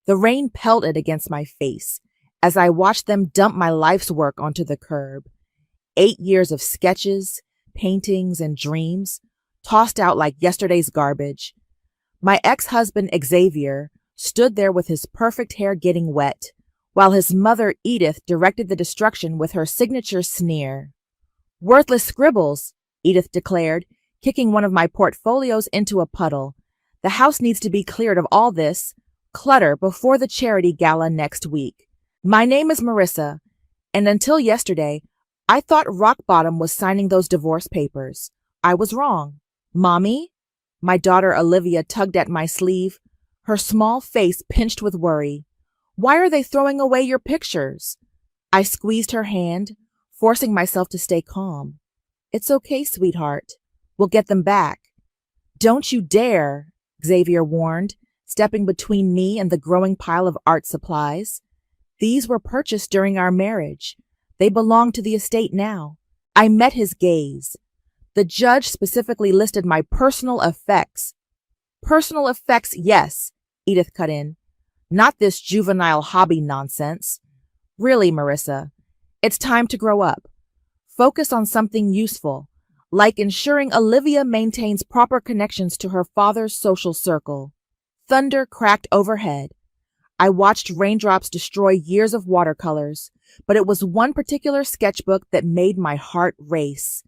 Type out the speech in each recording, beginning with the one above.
The rain pelted against my face as I watched them dump my life's work onto the curb. 8 years of sketches, paintings, and dreams tossed out like yesterday's garbage. My ex-husband Xavier stood there with his perfect hair getting wet, while his mother Edith directed the destruction with her signature sneer. "Worthless scribbles," Edith declared, kicking one of my portfolios into a puddle. "The house needs to be cleared of all this clutter before the charity gala next week. My name is Marissa, and until yesterday, I thought rock bottom was signing those divorce papers. I was wrong." "Mommy?" My daughter Olivia tugged at my sleeve, her small face pinched with worry. "Why are they throwing away your pictures?" I squeezed her hand, forcing myself to stay calm. "It's okay, sweetheart. We'll get them back." "Don't you dare," Xavier warned, stepping between me and the growing pile of art supplies. "These were purchased during our marriage. They belong to the estate now." I met his gaze. "The judge specifically listed my personal effects." "Personal effects, yes," Edith cut in. "Not this juvenile hobby nonsense. Really, Marissa, it's time to grow up. Focus on something useful, like ensuring Olivia maintains proper connections to her father's social circle." Thunder cracked overhead. I watched raindrops destroy years of watercolors, but it was one particular sketchbook that made my heart race.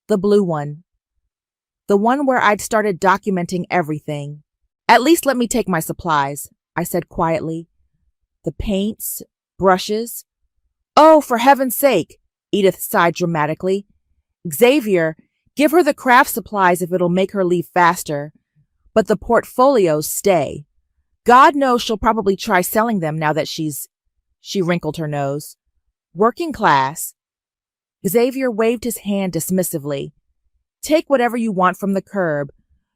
The blue one. The one where I'd started documenting everything. "At least let me take my supplies," I said quietly. "The paints, brushes." "Oh, for heaven's sake," Edith sighed dramatically. "Xavier, give her the craft supplies if it'll make her leave faster. But the portfolios stay. God knows she'll probably try selling them now that She wrinkled her nose. "Working class." Xavier waved his hand dismissively. "Take whatever you want from the curb,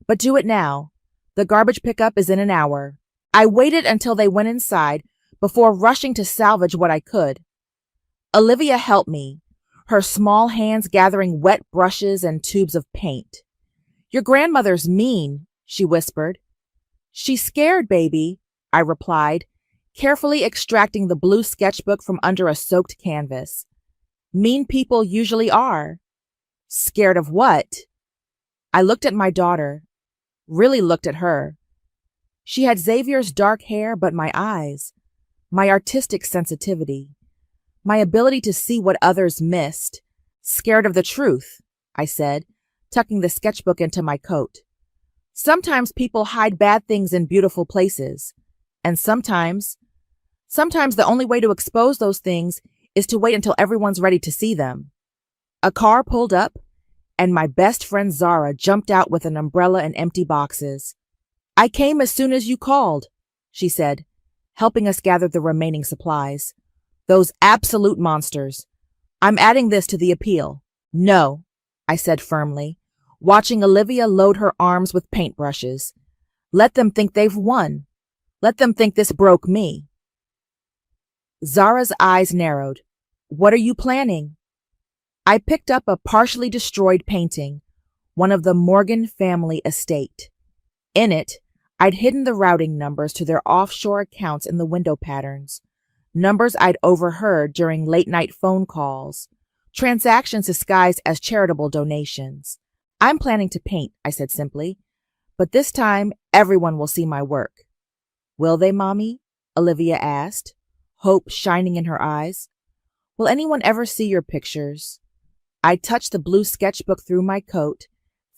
but do it now. The garbage pickup is in an hour." I waited until they went inside before rushing to salvage what I could. Olivia helped me, her small hands gathering wet brushes and tubes of paint. "Your grandmother's mean," she whispered. "She's scared, baby," I replied, carefully extracting the blue sketchbook from under a soaked canvas. "Mean people usually are." "Scared of what?" I looked at my daughter, really looked at her. She had Xavier's dark hair, but my eyes, my artistic sensitivity, my ability to see what others missed. "Scared of the truth," I said, tucking the sketchbook into my coat. "Sometimes people hide bad things in beautiful places, and sometimes the only way to expose those things is to wait until everyone's ready to see them." A car pulled up, and my best friend Zara jumped out with an umbrella and empty boxes. "I came as soon as you called," she said, helping us gather the remaining supplies. "Those absolute monsters. I'm adding this to the appeal." "No," I said firmly, watching Olivia load her arms with paintbrushes. "Let them think they've won. Let them think this broke me." Zara's eyes narrowed. "What are you planning?" I picked up a partially destroyed painting, one of the Morgan family estate. In it, I'd hidden the routing numbers to their offshore accounts in the window patterns, numbers I'd overheard during late-night phone calls, transactions disguised as charitable donations. "I'm planning to paint," I said simply, "but this time everyone will see my work." "Will they, Mommy?" Olivia asked, hope shining in her eyes. "Will anyone ever see your pictures?" I touched the blue sketchbook through my coat,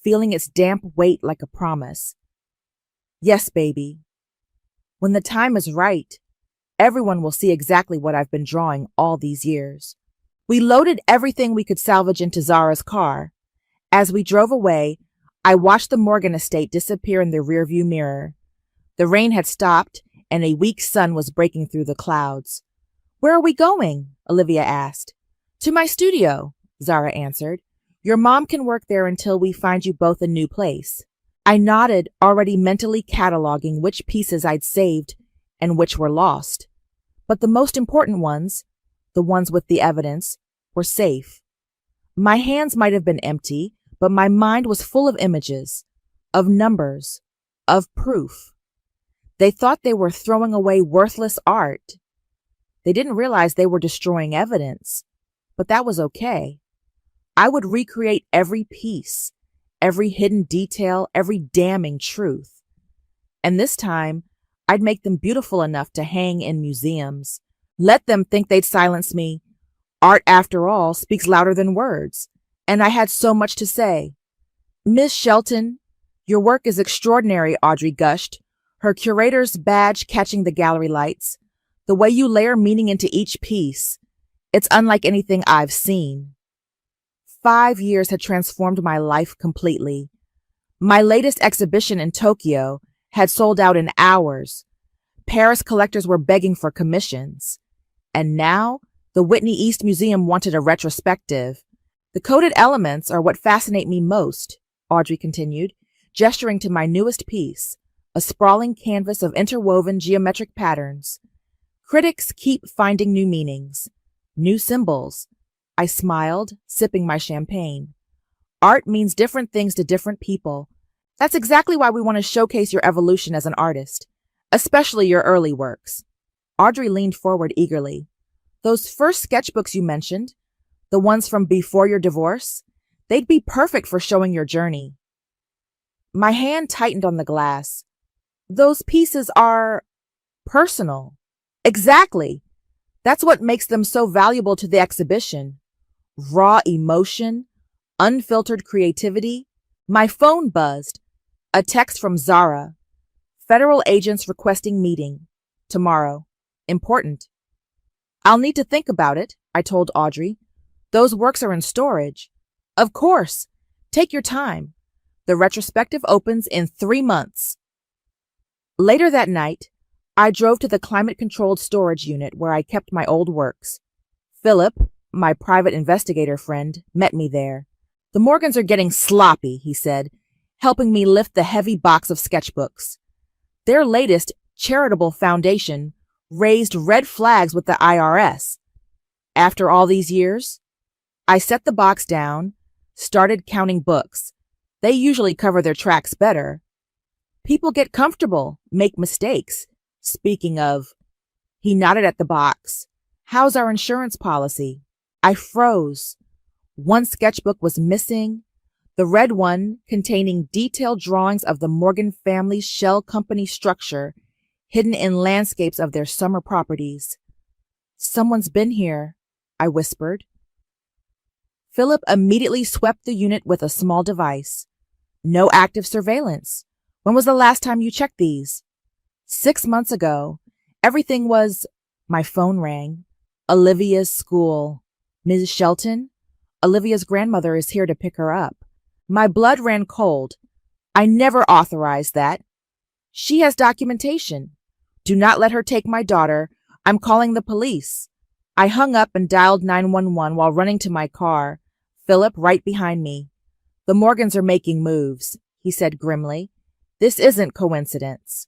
feeling its damp weight like a promise. "Yes, baby. When the time is right, everyone will see exactly what I've been drawing all these years." We loaded everything we could salvage into Zara's car. As we drove away, I watched the Morgan estate disappear in the rearview mirror. The rain had stopped, and a weak sun was breaking through the clouds. "Where are we going?" Olivia asked. "To my studio," Zara answered. "Your mom can work there until we find you both a new place." I nodded, already mentally cataloging which pieces I'd saved and which were lost. But the most important ones, the ones with the evidence, were safe. My hands might have been empty, but my mind was full of images, of numbers, of proof. They thought they were throwing away worthless art. They didn't realize they were destroying evidence, but that was okay. I would recreate every piece, every hidden detail, every damning truth. And this time, I'd make them beautiful enough to hang in museums. Let them think they'd silence me. Art, after all, speaks louder than words. And I had so much to say. Miss Shelton, your work is extraordinary, Audrey gushed, her curator's badge catching the gallery lights. The way you layer meaning into each piece, it's unlike anything I've seen. 5 years had transformed my life completely. My latest exhibition in Tokyo had sold out in hours. Paris collectors were begging for commissions. And now, the Whitney East Museum wanted a retrospective. The coded elements are what fascinate me most, Audrey continued, gesturing to my newest piece, a sprawling canvas of interwoven geometric patterns. Critics keep finding new meanings, new symbols. I smiled, sipping my champagne. Art means different things to different people. That's exactly why we want to showcase your evolution as an artist, especially your early works. Audrey leaned forward eagerly. Those first sketchbooks you mentioned, the ones from before your divorce, they'd be perfect for showing your journey. My hand tightened on the glass. Those pieces are personal. Exactly. That's what makes them so valuable to the exhibition. Raw emotion, unfiltered creativity. My phone buzzed. A text from Zara. Federal agents requesting meeting. Tomorrow. Important. I'll need to think about it, I told Audrey. Those works are in storage. Of course. Take your time. The retrospective opens in 3 months. Later that night, I drove to the climate-controlled storage unit where I kept my old works. Philip, my private investigator friend, met me there. The Morgans are getting sloppy, he said, helping me lift the heavy box of sketchbooks. Their latest charitable foundation raised red flags with the IRS. After all these years, I set the box down, started counting books. They usually cover their tracks better. People get comfortable, make mistakes. Speaking of, he nodded at the box. How's our insurance policy? I froze. One sketchbook was missing, the red one containing detailed drawings of the Morgan family's shell company structure hidden in landscapes of their summer properties. Someone's been here, I whispered. Philip immediately swept the unit with a small device. No active surveillance. When was the last time you checked these? 6 months ago. Everything was... My phone rang. Olivia's school. Ms. Shelton? Olivia's grandmother is here to pick her up. My blood ran cold. I never authorized that. She has documentation. Do not let her take my daughter. I'm calling the police. I hung up and dialed 911 while running to my car. Philip right behind me. The Morgans are making moves, he said grimly. This isn't coincidence.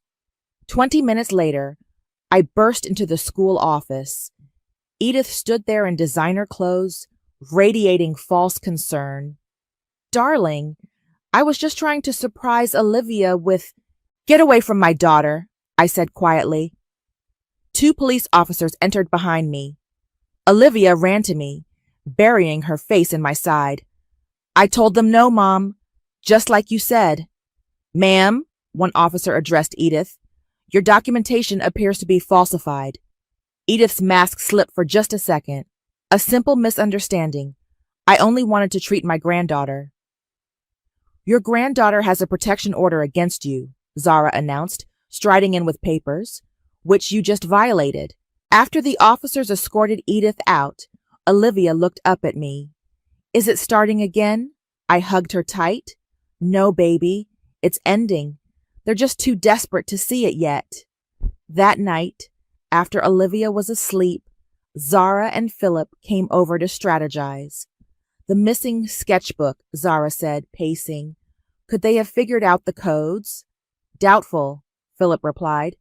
20 minutes later, I burst into the school office. Edith stood there in designer clothes, radiating false concern. Darling, I was just trying to surprise Olivia with... Get away from my daughter, I said quietly. 2 police officers entered behind me. Olivia ran to me, burying her face in my side. I told them no, Mom, just like you said. Ma'am, one officer addressed Edith, your documentation appears to be falsified. Edith's mask slipped for just a second. A simple misunderstanding. I only wanted to treat my granddaughter. Your granddaughter has a protection order against you, Zara announced, striding in with papers, which you just violated. After the officers escorted Edith out, Olivia looked up at me. Is it starting again? I hugged her tight. No, baby. It's ending. They're just too desperate to see it yet. That night, after Olivia was asleep, Zara and Philip came over to strategize. The missing sketchbook, Zara said, pacing. Could they have figured out the codes? Doubtful, Philip replied.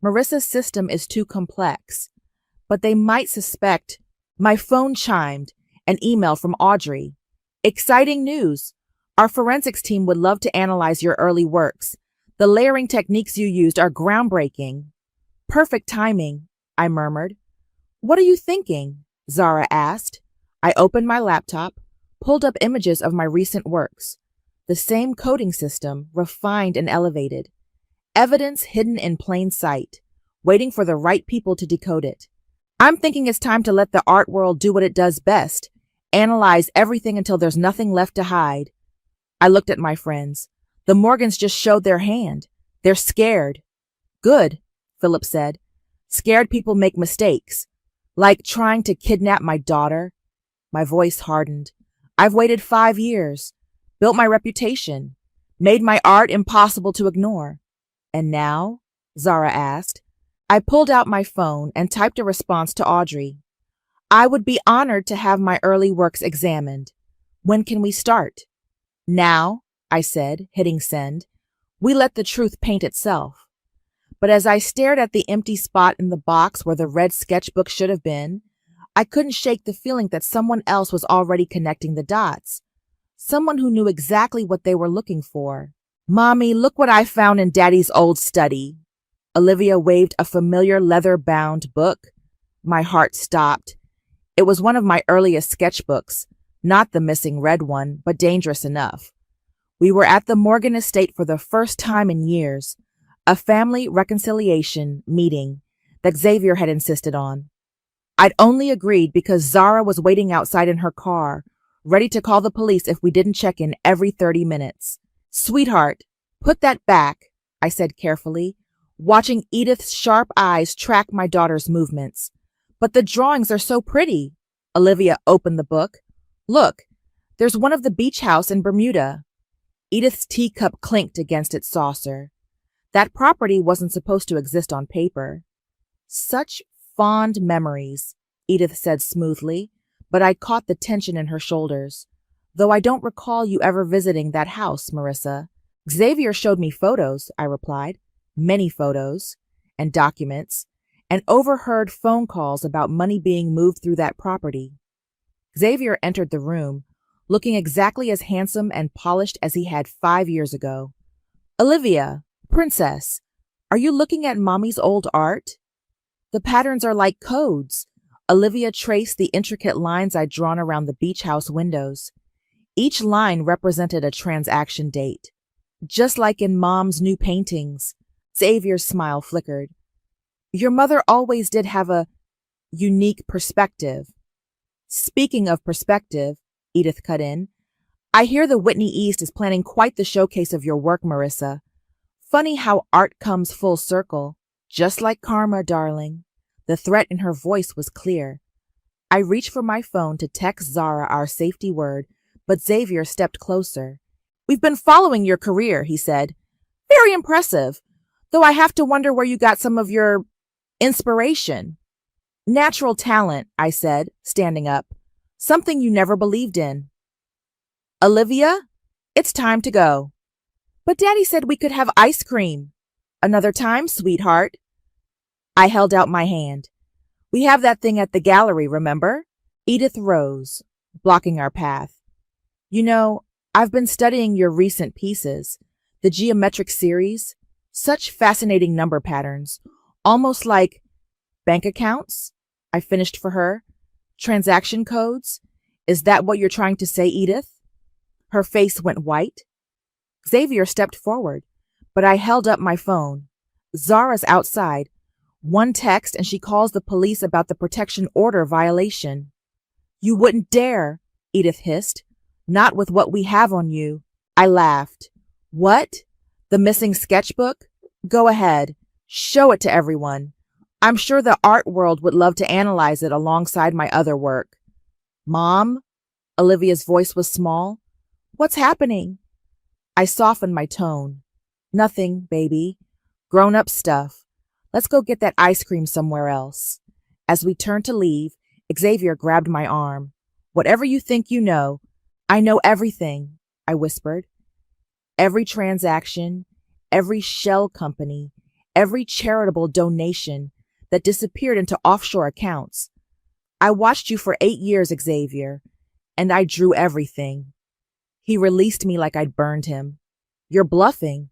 Marissa's system is too complex. But they might suspect. My phone chimed. An email from Audrey. Exciting news. Our forensics team would love to analyze your early works. The layering techniques you used are groundbreaking. Perfect timing, I murmured. What are you thinking? Zara asked. I opened my laptop, pulled up images of my recent works. The same coding system, refined and elevated. Evidence hidden in plain sight, waiting for the right people to decode it. I'm thinking it's time to let the art world do what it does best, analyze everything until there's nothing left to hide. I looked at my friends. The Morgans just showed their hand. They're scared. Good, Philip said. Scared people make mistakes. Like trying to kidnap my daughter. My voice hardened. I've waited 5 years, built my reputation, made my art impossible to ignore. And now? Zara asked. I pulled out my phone and typed a response to Audrey. I would be honored to have my early works examined. When can we start? Now, I said, hitting send. We let the truth paint itself. But as I stared at the empty spot in the box where the red sketchbook should have been, I couldn't shake the feeling that someone else was already connecting the dots. Someone who knew exactly what they were looking for. Mommy, look what I found in Daddy's old study. Olivia waved a familiar leather-bound book. My heart stopped. It was one of my earliest sketchbooks, not the missing red one, but dangerous enough. We were at the Morgan estate for the first time in years, a family reconciliation meeting that Xavier had insisted on. I'd only agreed because Zara was waiting outside in her car, ready to call the police if we didn't check in every 30 minutes. Sweetheart, put that back, I said carefully, watching Edith's sharp eyes track my daughter's movements. But the drawings are so pretty. Olivia opened the book. Look, there's one of the beach house in Bermuda. Edith's teacup clinked against its saucer. That property wasn't supposed to exist on paper. Such fond memories, Edith said smoothly, but I caught the tension in her shoulders. Though I don't recall you ever visiting that house, Marissa. Xavier showed me photos, I replied. Many photos and documents, and overheard phone calls about money being moved through that property. Xavier entered the room, looking exactly as handsome and polished as he had 5 years ago. Olivia, princess, are you looking at Mommy's old art? The patterns are like codes. Olivia traced the intricate lines I'd drawn around the beach house windows. Each line represented a transaction date. Just like in Mom's new paintings. Xavier's smile flickered. Your mother always did have a unique perspective. Speaking of perspective, Edith cut in, I hear the Whitney East is planning quite the showcase of your work, Marissa. Funny how art comes full circle. Just like karma, darling. The threat in her voice was clear. I reached for my phone to text Zara our safety word, but Xavier stepped closer. We've been following your career, he said. Very impressive. Though I have to wonder where you got some of your inspiration. Natural talent, I said, standing up. Something you never believed in. Olivia, it's time to go. But Daddy said we could have ice cream. Another time, sweetheart. I held out my hand. We have that thing at the gallery, remember? Edith rose, blocking our path. You know, I've been studying your recent pieces, the geometric series. Such fascinating number patterns, almost like bank accounts, I finished for her. Transaction codes. Is that what you're trying to say, Edith? Her face went white. Xavier stepped forward, but I held up my phone. Zara's outside. One text and she calls the police about the protection order violation. You wouldn't dare, Edith hissed. Not with what we have on you. I laughed. What? The missing sketchbook? Go ahead. Show it to everyone. I'm sure the art world would love to analyze it alongside my other work. Mom? Olivia's voice was small. What's happening? I softened my tone. Nothing, baby. Grown-up stuff. Let's go get that ice cream somewhere else. As we turned to leave, Xavier grabbed my arm. Whatever you think you know, I know everything, I whispered. Every transaction, every shell company, every charitable donation that disappeared into offshore accounts. I watched you for 8 years, Xavier, and I drew everything. He released me like I'd burned him. You're bluffing.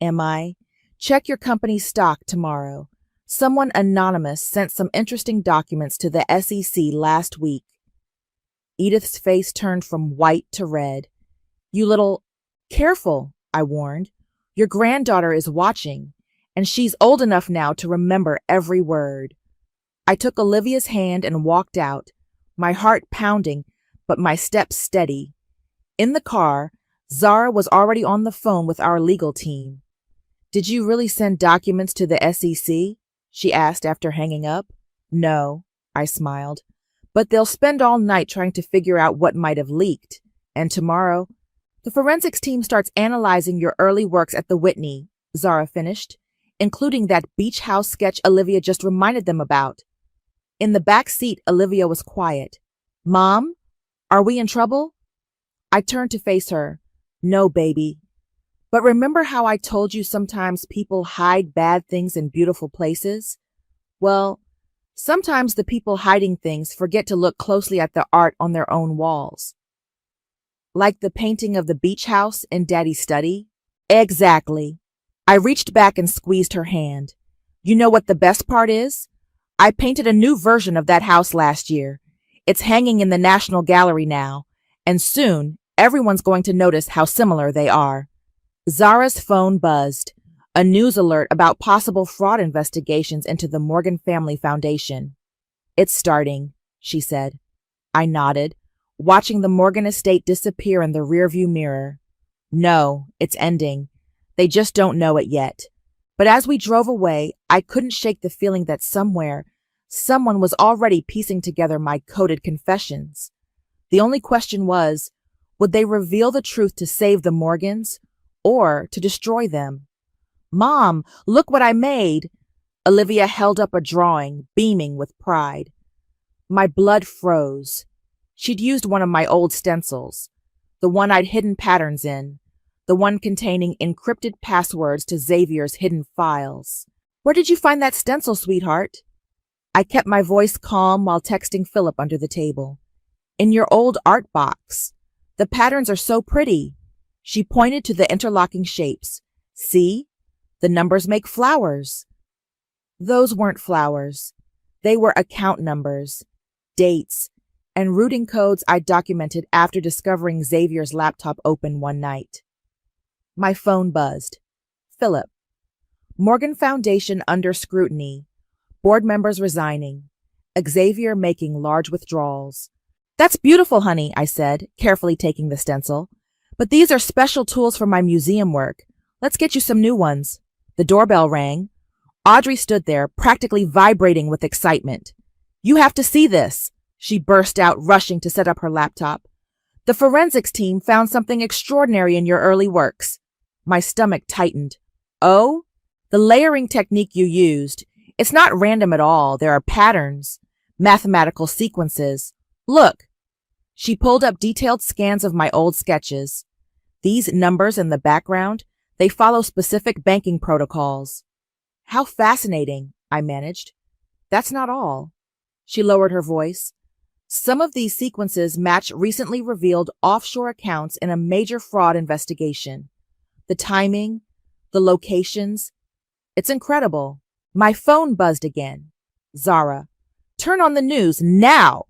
Am I? Check your company's stock tomorrow. Someone anonymous sent some interesting documents to the SEC last week. Edith's face turned from white to red. You little... Careful, I warned. Your granddaughter is watching, and she's old enough now to remember every word. I took Olivia's hand and walked out, my heart pounding, but my steps steady. In the car, Zara was already on the phone with our legal team. Did you really send documents to the SEC? She asked after hanging up. No, I smiled. But they'll spend all night trying to figure out what might have leaked. And tomorrow, the forensics team starts analyzing your early works at the Whitney, Zara finished, including that beach house sketch Olivia just reminded them about. In the back seat, Olivia was quiet. Mom, are we in trouble? I turned to face her. No, baby. But remember how I told you sometimes people hide bad things in beautiful places? Well, sometimes the people hiding things forget to look closely at the art on their own walls. Like the painting of the beach house in Daddy's study? Exactly. I reached back and squeezed her hand. You know what the best part is? I painted a new version of that house last year. It's hanging in the National Gallery now, and soon everyone's going to notice how similar they are. Zara's phone buzzed, a news alert about possible fraud investigations into the Morgan Family Foundation. It's starting, she said. I nodded, watching the Morgan estate disappear in the rearview mirror. No, it's ending. They just don't know it yet. But as we drove away, I couldn't shake the feeling that somewhere, someone was already piecing together my coded confessions. The only question was, would they reveal the truth to save the Morgans, or to destroy them? Mom, look what I made! Olivia held up a drawing, beaming with pride. My blood froze. She'd used one of my old stencils, the one I'd hidden patterns in, the one containing encrypted passwords to Xavier's hidden files. Where did you find that stencil, sweetheart? I kept my voice calm while texting Philip under the table. In your old art box. The patterns are so pretty. She pointed to the interlocking shapes. See? The numbers make flowers. Those weren't flowers. They were account numbers, dates, and routing codes I documented after discovering Xavier's laptop open one night. My phone buzzed. Philip. Morgan Foundation under scrutiny. Board members resigning. Xavier making large withdrawals. That's beautiful, honey, I said, carefully taking the stencil. But these are special tools for my museum work. Let's get you some new ones. The doorbell rang. Audrey stood there, practically vibrating with excitement. You have to see this, she burst out, rushing to set up her laptop. The forensics team found something extraordinary in your early works. My stomach tightened. Oh? The layering technique you used. It's not random at all. There are patterns, mathematical sequences. Look. She pulled up detailed scans of my old sketches. These numbers in the background, they follow specific banking protocols. How fascinating, I managed. That's not all. She lowered her voice. Some of these sequences match recently revealed offshore accounts in a major fraud investigation. The timing, the locations. It's incredible. My phone buzzed again. Zara, turn on the news now.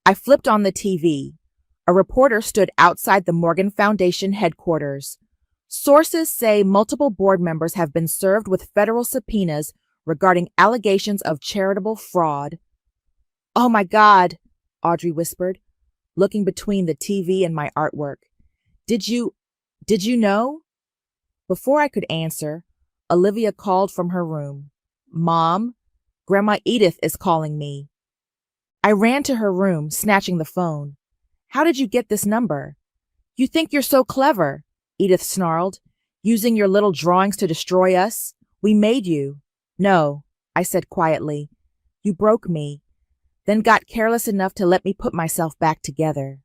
I flipped on the TV. A reporter stood outside the Morgan Foundation headquarters. Sources say multiple board members have been served with federal subpoenas regarding allegations of charitable fraud. Oh my God, Audrey whispered, looking between the TV and my artwork. Did you know? Before I could answer, Olivia called from her room. Mom, Grandma Edith is calling me. I ran to her room, snatching the phone. How did you get this number? You think you're so clever, Edith snarled. Using your little drawings to destroy us? We made you. No, I said quietly. You broke me, then got careless enough to let me put myself back together.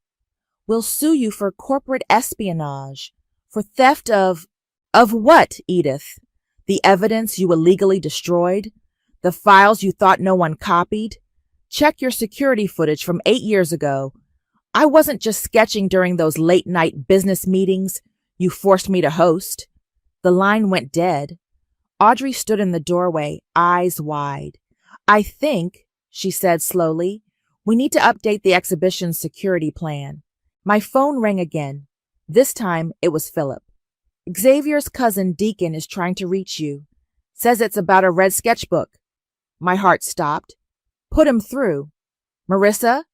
We'll sue you for corporate espionage, for theft of what, Edith? The evidence you illegally destroyed? The files you thought no one copied? Check your security footage from 8 years ago. I wasn't just sketching during those late-night business meetings you forced me to host. The line went dead. Audrey stood in the doorway, eyes wide. I think, she said slowly, we need to update the exhibition's security plan. My phone rang again. This time it was Philip. Xavier's cousin Deacon is trying to reach you. Says it's about a red sketchbook. My heart stopped. Put him through. Marissa?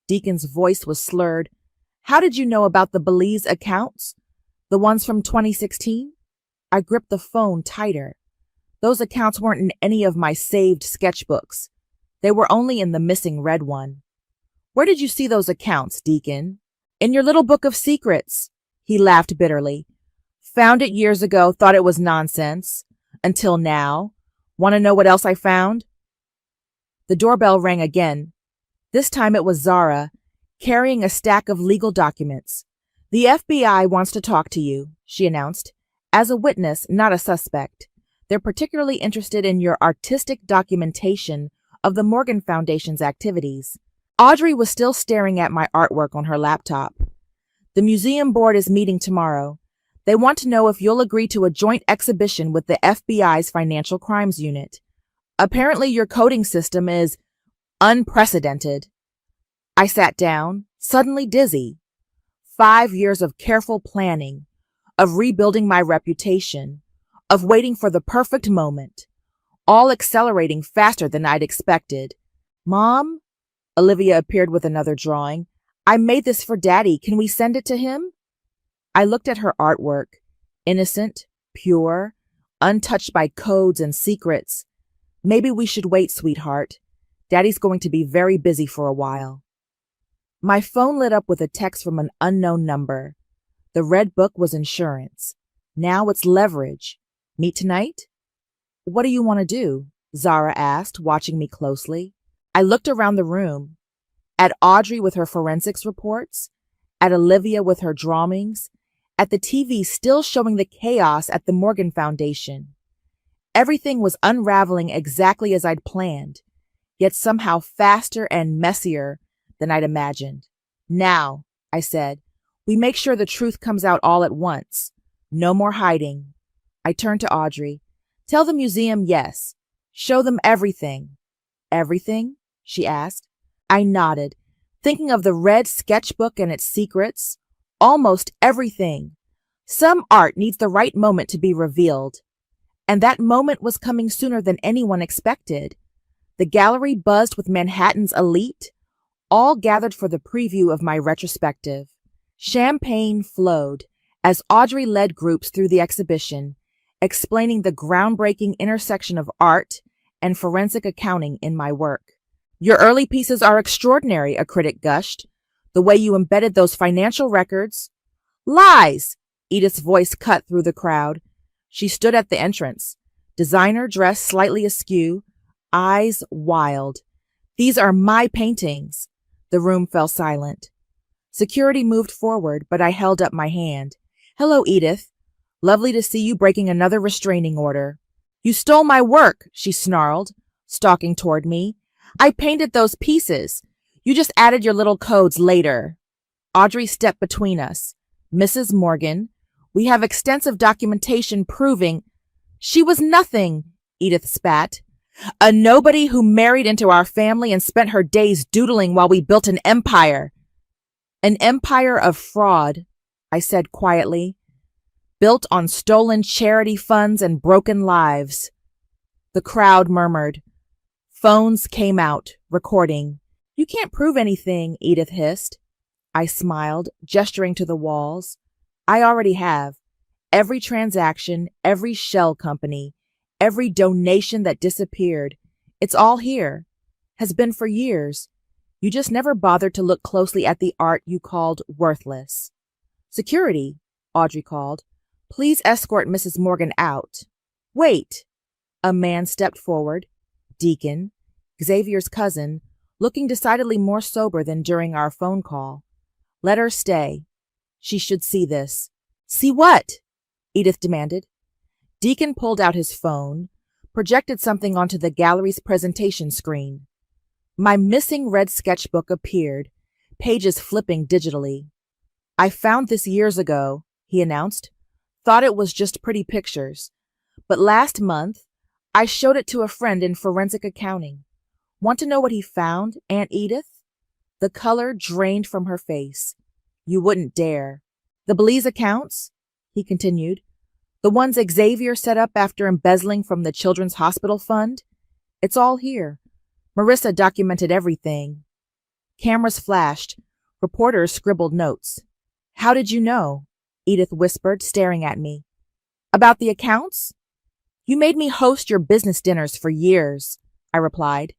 Deacon's voice was slurred. How did you know about the Belize accounts? The ones from 2016? I gripped the phone tighter. Those accounts weren't in any of my saved sketchbooks. They were only in the missing red one. Where did you see those accounts, Deacon? In your little book of secrets. He laughed bitterly. Found it years ago, thought it was nonsense. Until now. Want to know what else I found? The doorbell rang again. This time it was Zara, carrying a stack of legal documents. The FBI wants to talk to you, she announced. As a witness, not a suspect. They're particularly interested in your artistic documentation of the Morgan Foundation's activities. Audrey was still staring at my artwork on her laptop. The museum board is meeting tomorrow. They want to know if you'll agree to a joint exhibition with the FBI's Financial Crimes Unit. Apparently your coding system is unprecedented. I sat down, suddenly dizzy. 5 years of careful planning, of rebuilding my reputation, of waiting for the perfect moment, all accelerating faster than I'd expected. Mom? Olivia appeared with another drawing. I made this for Daddy. Can we send it to him? I looked at her artwork. Innocent, pure, untouched by codes and secrets. Maybe we should wait, sweetheart. Daddy's going to be very busy for a while. My phone lit up with a text from an unknown number. The red book was insurance. Now it's leverage. Meet tonight? What do you want to do? Zara asked, watching me closely. I looked around the room. At Audrey with her forensics reports, at Olivia with her drawings, at the TV still showing the chaos at the Morgan Foundation. Everything was unraveling exactly as I'd planned, yet somehow faster and messier than I'd imagined. Now, I said, we make sure the truth comes out all at once. No more hiding. I turned to Audrey. Tell the museum yes. Show them everything. Everything? She asked. I nodded, thinking of the red sketchbook and its secrets. Almost everything. Some art needs the right moment to be revealed. And that moment was coming sooner than anyone expected. The gallery buzzed with Manhattan's elite, all gathered for the preview of my retrospective. Champagne flowed as Audrey led groups through the exhibition, explaining the groundbreaking intersection of art and forensic accounting in my work. Your early pieces are extraordinary, a critic gushed. The way you embedded those financial records. Lies! Edith's voice cut through the crowd. She stood at the entrance, designer dress slightly askew, eyes wild. These are my paintings. The room fell silent. Security moved forward, but I held up my hand. Hello, Edith. Lovely to see you breaking another restraining order. You stole my work, she snarled, stalking toward me. I painted those pieces. You just added your little codes later. Audrey stepped between us. Mrs. Morgan, we have extensive documentation proving— She was nothing, Edith spat. A nobody who married into our family and spent her days doodling while we built an empire. An empire of fraud, I said quietly, built on stolen charity funds and broken lives. The crowd murmured. Phones came out, recording. You can't prove anything, Edith hissed. I smiled, gesturing to the walls. I already have. Every transaction, every shell company, every donation that disappeared. It's all here. Has been for years. You just never bothered to look closely at the art you called worthless. Security, Audrey called. Please escort Mrs. Morgan out. Wait. A man stepped forward. Deacon, Xavier's cousin, looking decidedly more sober than during our phone call. Let her stay. She should see this. See what? Edith demanded. Deacon pulled out his phone, projected something onto the gallery's presentation screen. My missing red sketchbook appeared, pages flipping digitally. I found this years ago, he announced. Thought it was just pretty pictures. But last month, I showed it to a friend in forensic accounting. Want to know what he found, Aunt Edith? The color drained from her face. You wouldn't dare. The Belize accounts? He continued. The ones Xavier set up after embezzling from the Children's Hospital Fund? It's all here. Marissa documented everything. Cameras flashed. Reporters scribbled notes. How did you know? Edith whispered, staring at me. About the accounts? You made me host your business dinners for years, I replied.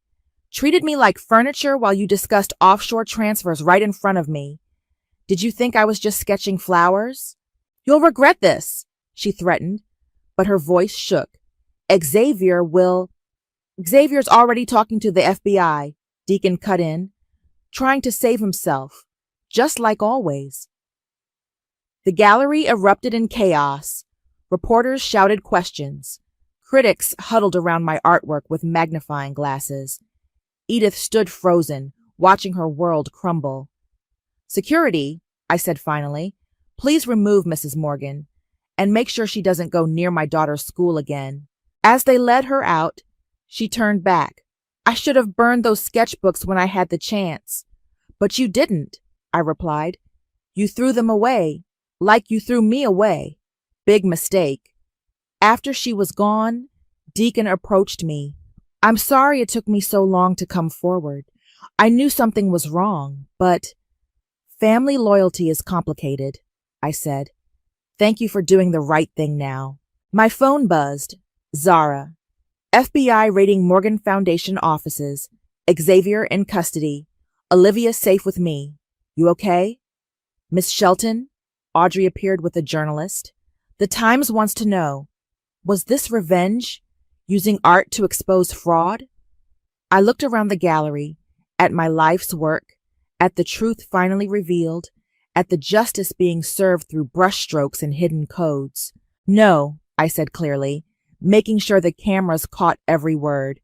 Treated me like furniture while you discussed offshore transfers right in front of me. Did you think I was just sketching flowers? You'll regret this, she threatened, but her voice shook. Xavier's already talking to the FBI, Deacon cut in, trying to save himself, just like always. The gallery erupted in chaos. Reporters shouted questions. Critics huddled around my artwork with magnifying glasses. Edith stood frozen, watching her world crumble. Security, I said finally, please remove Mrs. Morgan and make sure she doesn't go near my daughter's school again. As they led her out, she turned back. I should have burned those sketchbooks when I had the chance. But you didn't, I replied. You threw them away, like you threw me away. Big mistake. After she was gone, Deacon approached me. I'm sorry it took me so long to come forward. I knew something was wrong, but family loyalty is complicated, I said. Thank you for doing the right thing now. My phone buzzed. Zara. FBI raiding Morgan Foundation offices. Xavier in custody. Olivia safe with me. You okay? Miss Shelton? Audrey appeared with a journalist. The Times wants to know. Was this revenge? Using art to expose fraud? I looked around the gallery, at my life's work, at the truth finally revealed, at the justice being served through brushstrokes and hidden codes. No, I said clearly, making sure the cameras caught every word.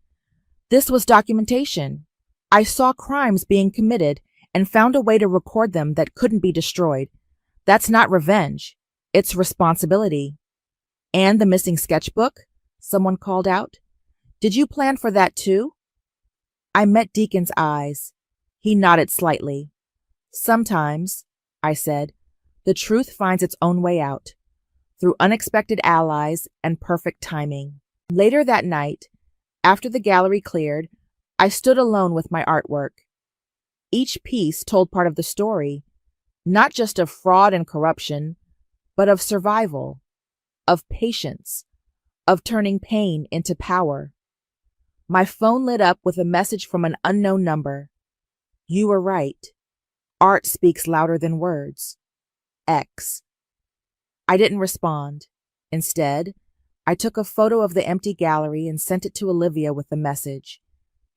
This was documentation. I saw crimes being committed and found a way to record them that couldn't be destroyed. That's not revenge. It's responsibility. And the missing sketchbook? Someone called out. Did you plan for that too? I met Deacon's eyes. He nodded slightly. Sometimes, I said, the truth finds its own way out, through unexpected allies and perfect timing. Later that night, after the gallery cleared, I stood alone with my artwork. Each piece told part of the story, not just of fraud and corruption, but of survival, of patience, of turning pain into power. My phone lit up with a message from an unknown number. You were right. Art speaks louder than words. X. I didn't respond. Instead, I took a photo of the empty gallery and sent it to Olivia with the message.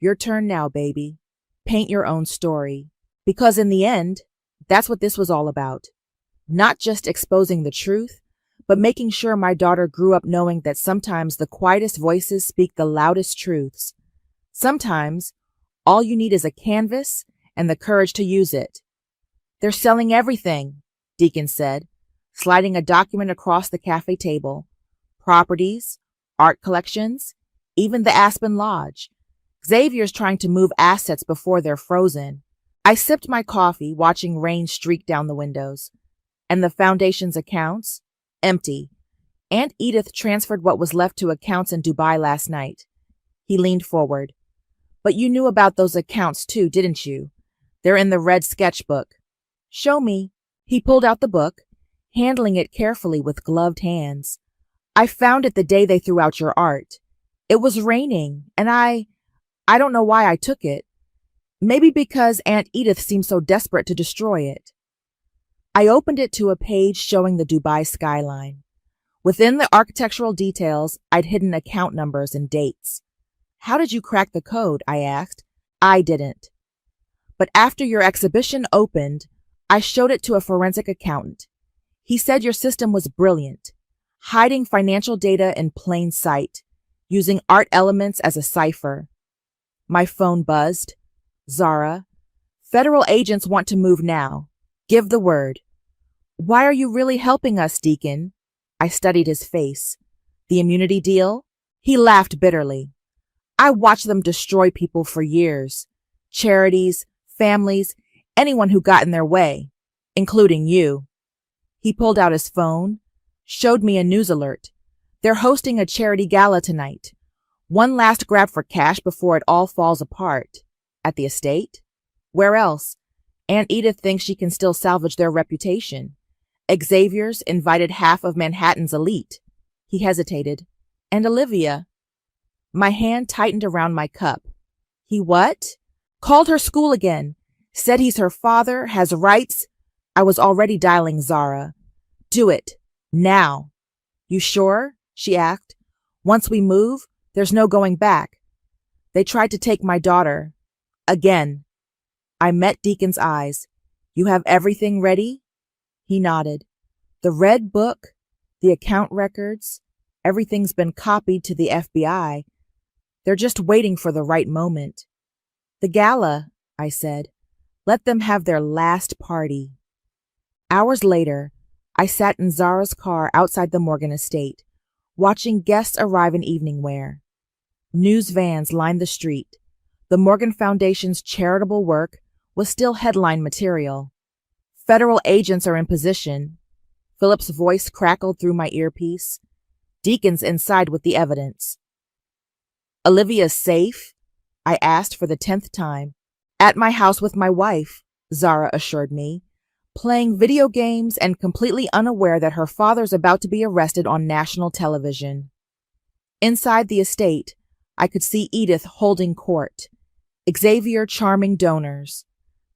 Your turn now, baby. Paint your own story. Because in the end, that's what this was all about. Not just exposing the truth, but making sure my daughter grew up knowing that sometimes the quietest voices speak the loudest truths. Sometimes, all you need is a canvas and the courage to use it. They're selling everything, Deacon said, sliding a document across the cafe table. Properties, art collections, even the Aspen Lodge. Xavier's trying to move assets before they're frozen. I sipped my coffee, watching rain streak down the windows. And the foundation's accounts? Empty. Aunt Edith transferred what was left to accounts in Dubai last night. He leaned forward. But you knew about those accounts too, didn't you? They're in the red sketchbook. Show me. He pulled out the book, handling it carefully with gloved hands. I found it the day they threw out your art. It was raining, and I don't know why I took it. Maybe because Aunt Edith seemed so desperate to destroy it. I opened it to a page showing the Dubai skyline. Within the architectural details, I'd hidden account numbers and dates. How did you crack the code? I asked. I didn't. But after your exhibition opened, I showed it to a forensic accountant. He said your system was brilliant, hiding financial data in plain sight, using art elements as a cipher. My phone buzzed. Zara, federal agents want to move now. Give the word. Why are you really helping us, Deacon? I studied his face. The immunity deal? He laughed bitterly. I watched them destroy people for years. Charities, families, anyone who got in their way, including you. He pulled out his phone, showed me a news alert. They're hosting a charity gala tonight. One last grab for cash before it all falls apart. At the estate? Where else? Aunt Edith thinks she can still salvage their reputation. Xavier's invited half of Manhattan's elite. He hesitated. And Olivia. My hand tightened around my cup. He what? Called her school again. Said he's her father, has rights. I was already dialing Zara. Do it. Now. You sure? She asked. Once we move, there's no going back. They tried to take my daughter. Again. I met Deacon's eyes. You have everything ready? He nodded. The red book, the account records, everything's been copied to the FBI. They're just waiting for the right moment. The gala, I said. Let them have their last party. Hours later, I sat in Zara's car outside the Morgan estate, watching guests arrive in evening wear. News vans lined the street. The Morgan Foundation's charitable work was still headline material. Federal agents are in position. Philip's voice crackled through my earpiece. Deacon's inside with the evidence. Olivia's safe? I asked for the 10th time. At my house with my wife, Zara assured me, playing video games and completely unaware that her father's about to be arrested on national television. Inside the estate, I could see Edith holding court. Xavier charming donors.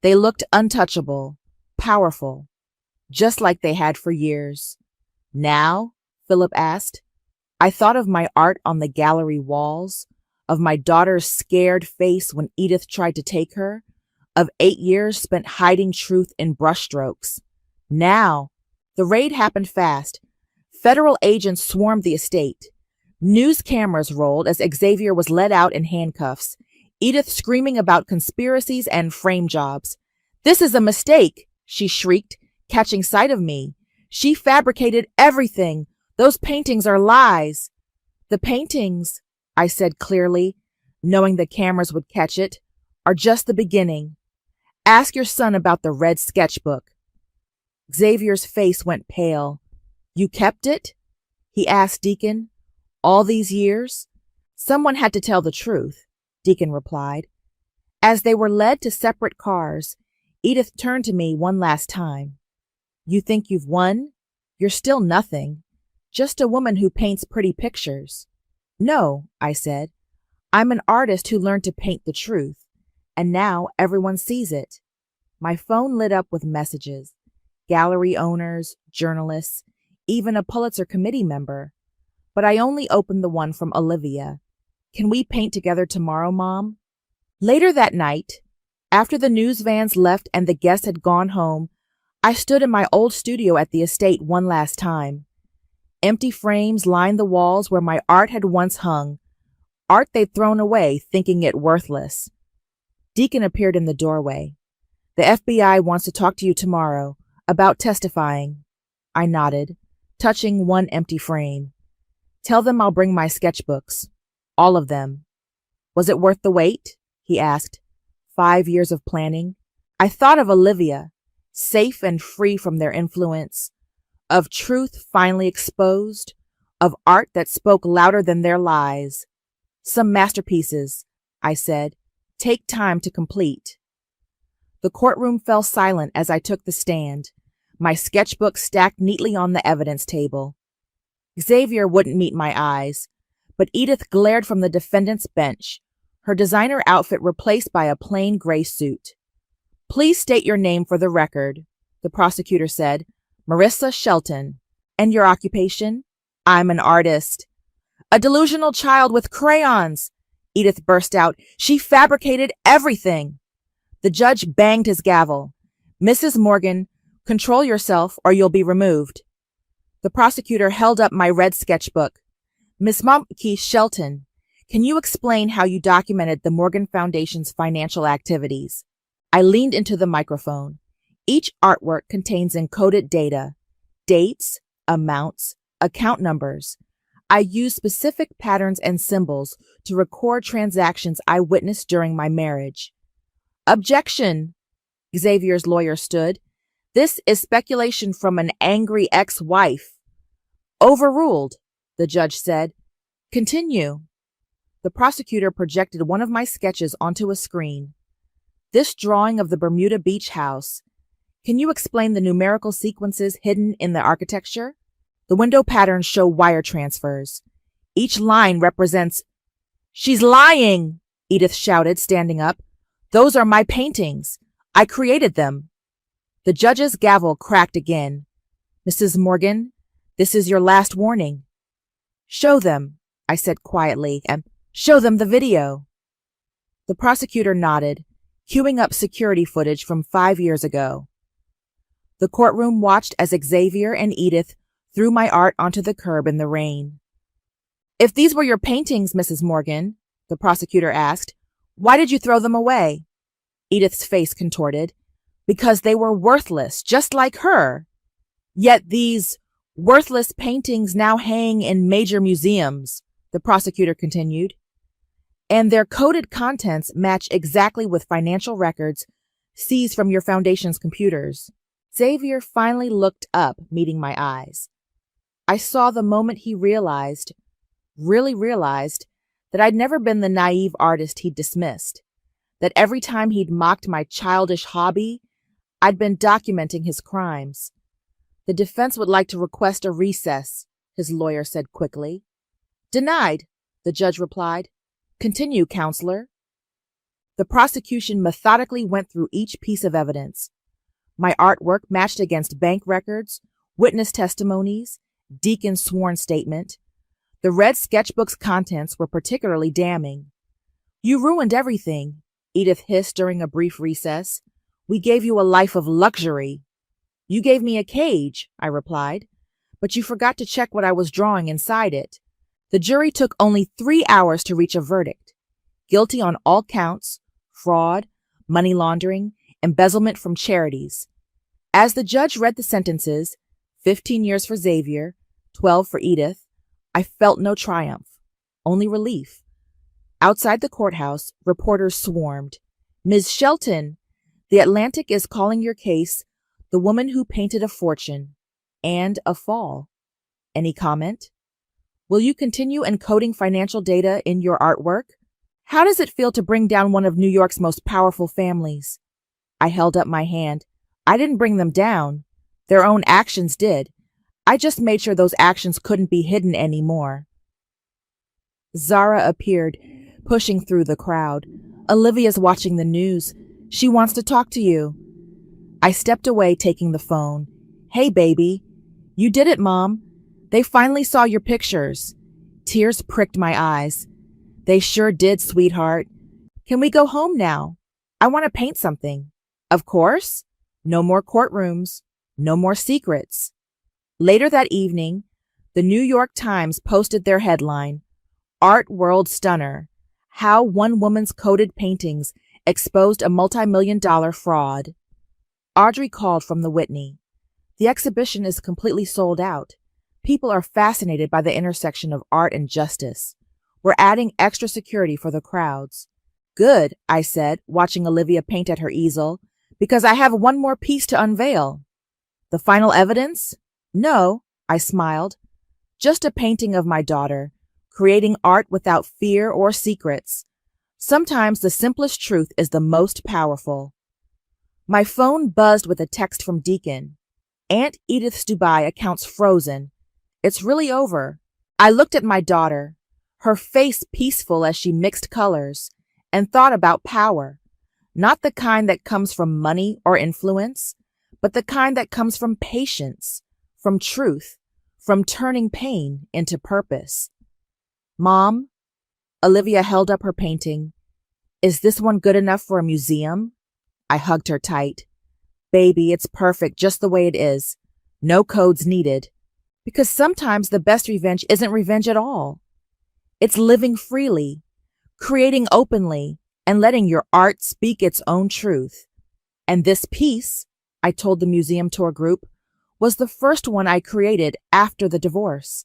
They looked untouchable, powerful, just like they had for years. Now? Philip asked. I thought of my art on the gallery walls, of my daughter's scared face when Edith tried to take her, of 8 years spent hiding truth in brushstrokes. Now, the raid happened fast. Federal agents swarmed the estate. News cameras rolled as Xavier was led out in handcuffs, Edith screaming about conspiracies and frame jobs. This is a mistake, she shrieked, catching sight of me. She fabricated everything. Those paintings are lies. The paintings, I said clearly, knowing the cameras would catch it, are just the beginning. Ask your son about the red sketchbook. Xavier's face went pale. You kept it? He asked Deacon. All these years? Someone had to tell the truth, Deacon replied. As they were led to separate cars, Edith turned to me one last time. You think you've won? You're still nothing. Just a woman who paints pretty pictures. No, I said. I'm an artist who learned to paint the truth, and now everyone sees it. My phone lit up with messages. Gallery owners, journalists, even a Pulitzer Committee member. But I only opened the one from Olivia. Can we paint together tomorrow, Mom? Later that night, after the news vans left and the guests had gone home, I stood in my old studio at the estate one last time. Empty frames lined the walls where my art had once hung, art they'd thrown away, thinking it worthless. Deacon appeared in the doorway. The FBI wants to talk to you tomorrow about testifying. I nodded, touching one empty frame. Tell them I'll bring my sketchbooks. All of them. Was it worth the wait? He asked. 5 years of planning. I thought of Olivia, safe and free from their influence, of truth finally exposed, of art that spoke louder than their lies. Some masterpieces, I said, take time to complete. The courtroom fell silent as I took the stand, my sketchbook stacked neatly on the evidence table. Xavier wouldn't meet my eyes, but Edith glared from the defendant's bench, her designer outfit replaced by a plain gray suit. Please state your name for the record, the prosecutor said. Marissa Shelton. And your occupation? I'm an artist. A delusional child with crayons, Edith burst out. She fabricated everything. The judge banged his gavel. Mrs. Morgan, control yourself or you'll be removed. The prosecutor held up my red sketchbook. Miss Momke Shelton, can you explain how you documented the Morgan Foundation's financial activities? I leaned into the microphone. Each artwork contains encoded data, dates, amounts, account numbers. I used specific patterns and symbols to record transactions I witnessed during my marriage. Objection, Xavier's lawyer stood. This is speculation from an angry ex-wife. Overruled, the judge said. Continue. The prosecutor projected one of my sketches onto a screen. This drawing of the Bermuda Beach house. Can you explain the numerical sequences hidden in the architecture? The window patterns show wire transfers. Each line represents... She's lying, Edith shouted, standing up. Those are my paintings. I created them. The judge's gavel cracked again. Mrs. Morgan, this is your last warning. Show them, I said quietly, and show them the video. The prosecutor nodded, queuing up security footage from 5 years ago. The courtroom watched as Xavier and Edith threw my art onto the curb in the rain. If these were your paintings, Mrs. Morgan, the prosecutor asked, why did you throw them away? Edith's face contorted. Because they were worthless, just like her. Yet these worthless paintings now hang in major museums, the prosecutor continued. And their coded contents match exactly with financial records seized from your foundation's computers. Xavier finally looked up, meeting my eyes. I saw the moment he really realized, that I'd never been the naive artist he'd dismissed, that every time he'd mocked my childish hobby, I'd been documenting his crimes. The defense would like to request a recess, his lawyer said quickly. Denied, the judge replied. Continue, counselor. The prosecution methodically went through each piece of evidence. My artwork matched against bank records, witness testimonies, Deacon's sworn statement. The red sketchbook's contents were particularly damning. You ruined everything, Edith hissed during a brief recess. We gave you a life of luxury. You gave me a cage, I replied, but you forgot to check what I was drawing inside it. The jury took only 3 hours to reach a verdict. Guilty on all counts, fraud, money laundering, embezzlement from charities. As the judge read the sentences, 15 years for Xavier, 12 for Edith, I felt no triumph, only relief. Outside the courthouse, reporters swarmed. Ms. Shelton, the Atlantic is calling your case The Woman Who Painted a Fortune and a Fall. Any comment? Will you continue encoding financial data in your artwork? How does it feel to bring down one of New York's most powerful families? I held up my hand. I didn't bring them down. Their own actions did. I just made sure those actions couldn't be hidden anymore. Zara appeared, pushing through the crowd. Olivia's watching the news. She wants to talk to you. I stepped away, taking the phone. Hey, baby. You did it, Mom. They finally saw your pictures. Tears pricked my eyes. They sure did, sweetheart. Can we go home now? I want to paint something. Of course. No more courtrooms. No more secrets. Later that evening, the New York Times posted their headline, Art World Stunner, How One Woman's Coded Paintings Exposed a Multi-million-dollar Fraud. Audrey called from the Whitney. The exhibition is completely sold out. People are fascinated by the intersection of art and justice. We're adding extra security for the crowds. Good, I said, watching Olivia paint at her easel, because I have one more piece to unveil. The final evidence? No, I smiled. Just a painting of my daughter, creating art without fear or secrets. Sometimes the simplest truth is the most powerful. My phone buzzed with a text from Deacon. Aunt Edith's Dubai account's frozen. It's really over. I looked at my daughter, her face peaceful as she mixed colors, and thought about power. Not the kind that comes from money or influence, but the kind that comes from patience, from truth, from turning pain into purpose. Mom, Olivia held up her painting. Is this one good enough for a museum? I hugged her tight. Baby, it's perfect just the way it is. No codes needed. Because sometimes the best revenge isn't revenge at all. It's living freely, creating openly, and letting your art speak its own truth. And this piece, I told the museum tour group, was the first one I created after the divorce.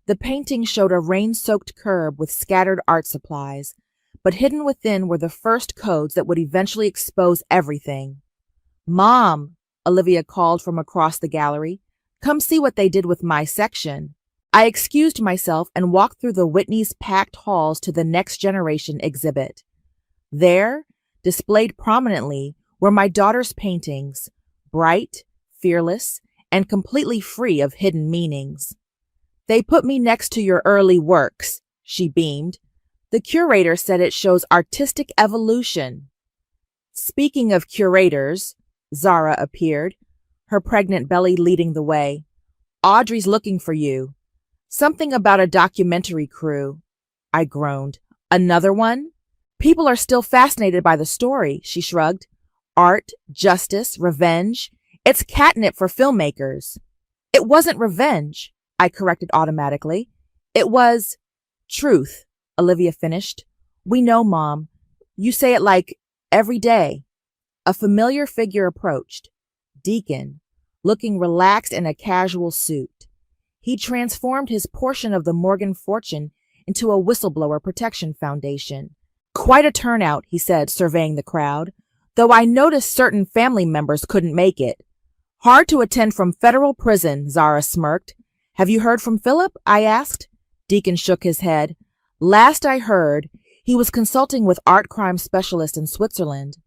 The painting showed a rain-soaked curb with scattered art supplies, but hidden within were the first codes that would eventually expose everything. "Mom," Olivia called from across the gallery, "come see what they did with my section." I excused myself and walked through the Whitney's packed halls to the Next Generation exhibit. There, displayed prominently, were my daughter's paintings, bright, fearless, and completely free of hidden meanings. "They put me next to your early works," she beamed. "The curator said it shows artistic evolution." Speaking of curators, Zara appeared, her pregnant belly leading the way. "Audrey's looking for you." "Something about a documentary crew," I groaned. "Another one?" "People are still fascinated by the story," she shrugged. "Art, justice, revenge. It's catnip for filmmakers." "It wasn't revenge," I corrected automatically. "It was truth," Olivia finished. "We know, Mom. You say it like every day." A familiar figure approached. Deacon, looking relaxed in a casual suit. He transformed his portion of the Morgan fortune into a whistleblower protection foundation. "Quite a turnout," he said, surveying the crowd, "though I noticed certain family members couldn't make it." "Hard to attend from federal prison," Zara smirked. "Have you heard from Philip?" I asked. Deacon shook his head. "Last I heard, he was consulting with art crime specialists in Switzerland.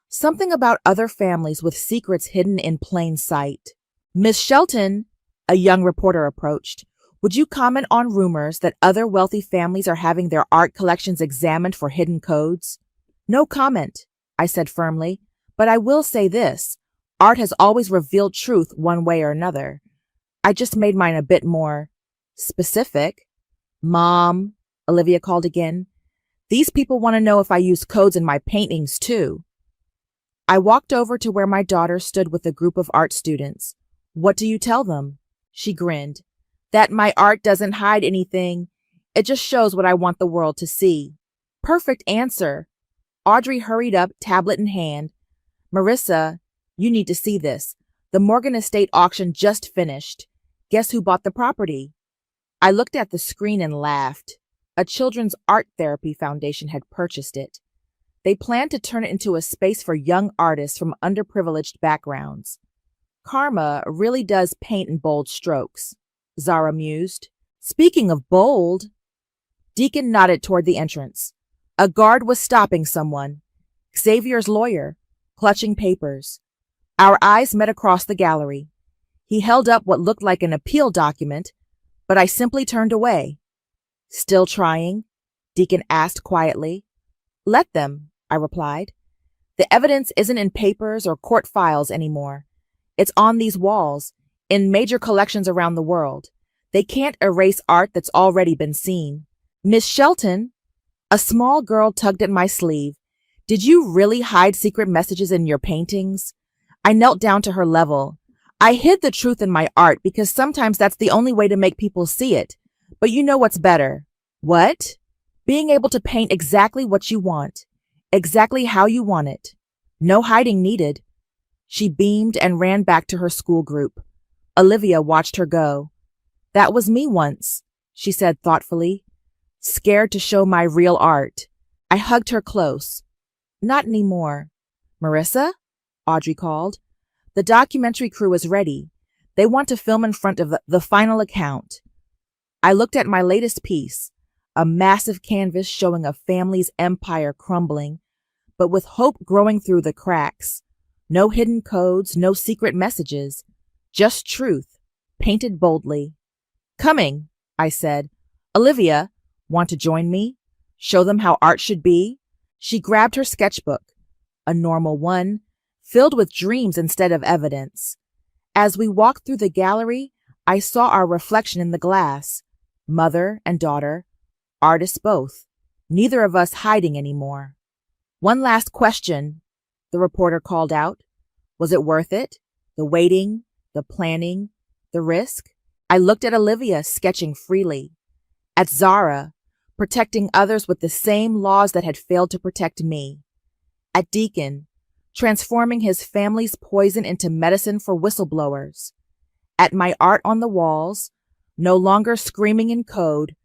Something about other families with secrets hidden in plain sight." "Miss Shelton," a young reporter approached, "would you comment on rumors that other wealthy families are having their art collections examined for hidden codes?" "No comment," I said firmly, "but I will say this. Art has always revealed truth one way or another. I just made mine a bit more specific." "Mom," Olivia called again, "these people want to know if I use codes in my paintings too." I walked over to where my daughter stood with a group of art students. "What do you tell them?" She grinned. "That my art doesn't hide anything. It just shows what I want the world to see." "Perfect answer." Audrey hurried up, tablet in hand. "Marissa, you need to see this. The Morgan Estate auction just finished. Guess who bought the property?" I looked at the screen and laughed. A children's art therapy foundation had purchased it. They planned to turn it into a space for young artists from underprivileged backgrounds. "Karma really does paint in bold strokes," Zara mused. "Speaking of bold," Deacon nodded toward the entrance. A guard was stopping someone. Xavier's lawyer, clutching papers. Our eyes met across the gallery. He held up what looked like an appeal document, but I simply turned away. "Still trying?" Deacon asked quietly. "Let them," I replied. "The evidence isn't in papers or court files anymore. It's on these walls, in major collections around the world. They can't erase art that's already been seen." "Miss Shelton," a small girl tugged at my sleeve, "did you really hide secret messages in your paintings?" I knelt down to her level. "I hid the truth in my art because sometimes that's the only way to make people see it. But you know what's better." "What?" "Being able to paint exactly what you want, exactly how you want it. No hiding needed." She beamed and ran back to her school group. Olivia watched her go. "That was me once," she said thoughtfully, "scared to show my real art." I hugged her close. "Not anymore." "Marissa?" Audrey called. "The documentary crew is ready. They want to film in front of the final account." I looked at my latest piece, a massive canvas showing a family's empire crumbling, but with hope growing through the cracks. No hidden codes, no secret messages, just truth, painted boldly. "Coming," I said. "Olivia, want to join me? Show them how art should be?" She grabbed her sketchbook, a normal one, filled with dreams instead of evidence. As we walked through the gallery, I saw our reflection in the glass, mother and daughter, artists both, neither of us hiding anymore. "One last question," the reporter called out. "Was it worth it? The waiting, the planning, the risk?" I looked at Olivia, sketching freely. At Zara, protecting others with the same laws that had failed to protect me. At Deacon, transforming his family's poison into medicine for whistleblowers. At my art on the walls, no longer screaming in code,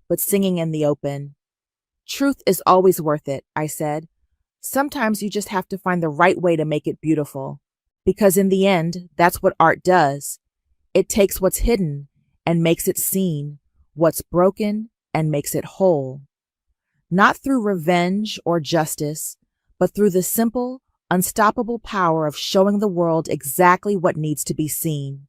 but singing in the open. Truth is always worth it, I said. Sometimes you just have to find the right way to make it beautiful. Because in the end, that's what art does. It takes what's hidden and makes it seen, what's broken and makes it whole. Not through revenge or justice, but through the simple, unstoppable power of showing the world exactly what needs to be seen.